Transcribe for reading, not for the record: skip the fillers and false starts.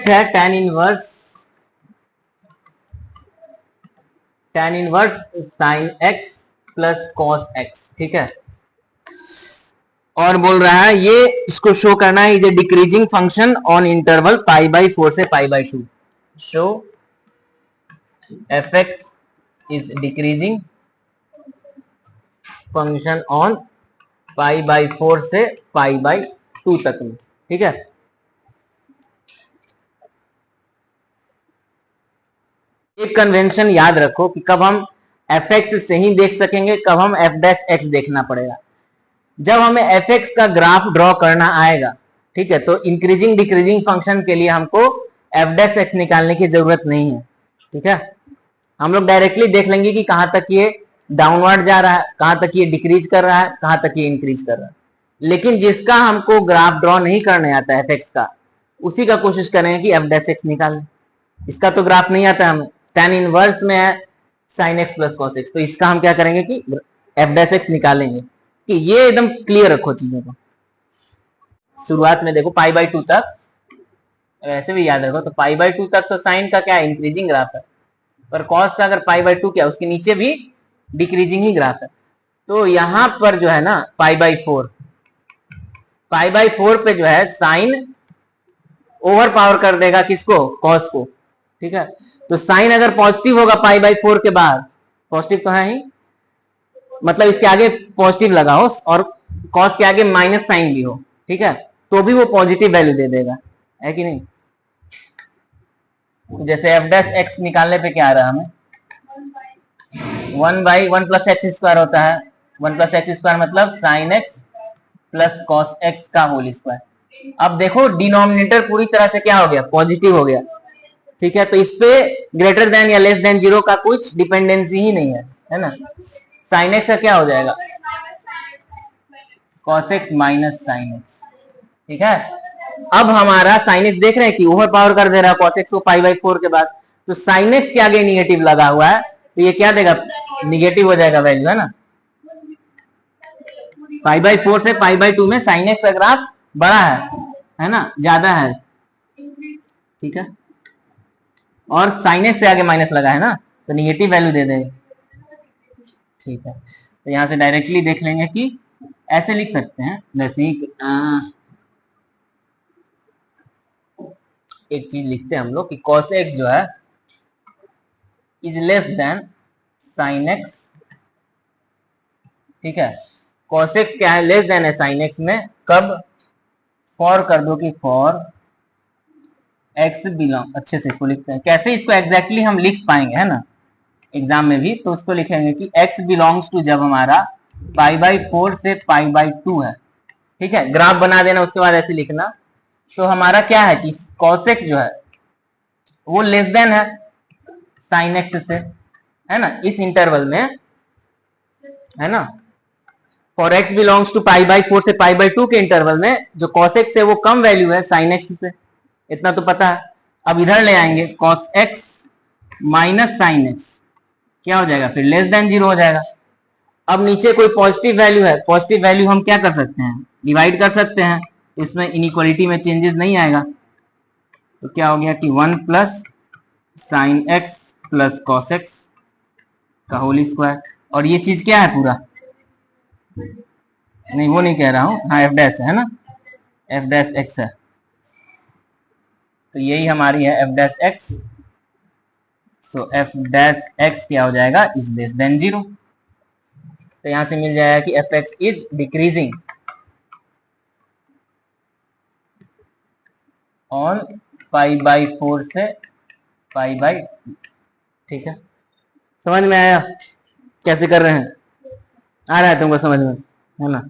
Next है tan inverse sin x plus cos x, ठीक है। और बोल रहा है ये इसको शो करना है, is a decreasing function on interval π/4 से π/2। Show fx is decreasing function on π/4 से π/2 तक में, ठीक है। एक कन्वेंशन याद रखो कि कब हम fx से ही देख सकेंगे, कब हम f' देखना पड़ेगा। जब हमें fx का ग्राफ ड्रॉ करना आएगा, ठीक है, तो इंक्रीजिंग डिक्रीजिंग फंक्शन के लिए हमको f' निकालने की जरूरत नहीं है, ठीक है। हम लोग डायरेक्टली देख लेंगे कि कहां तक ये डाउनवर्ड जा रहा है, कहां तक ये डिक्रीज कर रहा है, कहां तक ये इंक्रीज कर रहा है। लेकिन जिसका हमको ग्राफ ड्रॉ नहीं करने आता है fx का, उसी का कोशिश करेंगे कि f' निकालें। इसका तो ग्राफ नहीं आता हमें, tan इनवर्स में है sin x plus cos x, तो इसका हम क्या करेंगे कि f' निकालेंगे। कि ये एकदम क्लियर रखो चीजों को। शुरुआत में देखो π/2 तक, ऐसे भी याद रखो तो π/2 तक तो साइन का क्या है, इंक्रीजिंग ग्राफ है, पर cos का अगर π/2 क्या उसके नीचे भी डिक्रीजिंग ही ग्राफ है। तो यहां पर जो है ना π/4 पे जो है साइन ओवर पावर कर देगा किसको, cos को, ठीक है। तो साइन अगर पॉजिटिव होगा π/4 के बाद, पॉजिटिव तो है ही, मतलब इसके आगे पॉजिटिव लगा हो और cos के आगे माइनस साइन भी हो, ठीक है, तो भी वो पॉजिटिव वैल्यू दे देगा, है कि नहीं। जैसे f' निकालने पे क्या आ रहा है हमें, 1/1 प्लस एक्स स्क्वायर होता है, 1 प्लस एक्स स्क्वायर मतलब sin x plus cos x का होल स्क्वायर। अब देखो डिनोमिनेटर पूरी तरह से क्या हो गया, पॉजिटिव हो गया, ठीक है। तो इस पे ग्रेटर देन या लेस देन 0 का कुछ डिपेंडेंसी ही नहीं है ना। sin x का क्या हो जाएगा, cos x minus sin x, ठीक है। अब हमारा sin x देख रहे हैं कि ओवर पावर कर दे रहा है cos x को π/4 के बाद, तो sin x के आगे निगेटिव लगा हुआ है, तो ये क्या देगा, निगेटिव हो जाएगा वैल्यू, है ना। π/4 से π/2 में sin x का ग्राफ बड़ा है ना, ज्यादा है, ठीक है। और sin x से आगे माइनस लगा है ना, तो निगेटिव वैल्यू दे देगा, ठीक है। तो यहां से डायरेक्टली देख लेंगे कि ऐसे लिख सकते हैं, जैसे एक चीज लिखते हैं हम लोग कि cos x जो है is less than sin x, ठीक है। cos x क्या है, लेस देन है sin x में, कब, फॉर कर दो कि फॉर x बिलोंग, अच्छे से इसको लिखते हैं, कैसे इसको एग्जैक्टली हम लिख पाएंगे, है ना, एग्जाम में भी, तो उसको लिखेंगे कि x बिलोंग्स टू जब हमारा π/4 से π/2 है, ठीक है। ग्राफ बना देना, उसके बाद ऐसे लिखना। तो हमारा क्या है कि cos x जो है वो लेस देन है sin x से, है ना, इस इंटरवल में, है ना। फॉर x बिलोंग्स टू π/4 से π/2 के इंटरवल में जो cos x है वो कम वैल्यू है sin x से, इतना तो पता है। अब इधर ले आएंगे cos x minus sin x, क्या हो जाएगा, फिर लेस देन 0 हो जाएगा। अब नीचे कोई पॉजिटिव वैल्यू है, पॉजिटिव वैल्यू हम क्या कर सकते हैं, डिवाइड कर सकते हैं, तो इसमें इनइक्वालिटी में चेंजेस नहीं आएगा। तो क्या हो गया कि 1 plus sine x plus cos x का होल स्क्वायर, और ये चीज क्या है पूरा, नहीं वो नहीं कह रहा हूं, हाँ f' है ना, f' है, तो यही हमारी है f', सो f' क्या हो जाएगा, इज लेस देन 0। तो यहां से मिल जाएगा कि fx इज डिक्रीजिंग ऑन π/4 से π/2, ठीक है। समझ में आया कैसे कर रहे हैं, आ रहा है तुमको समझ में, है ना।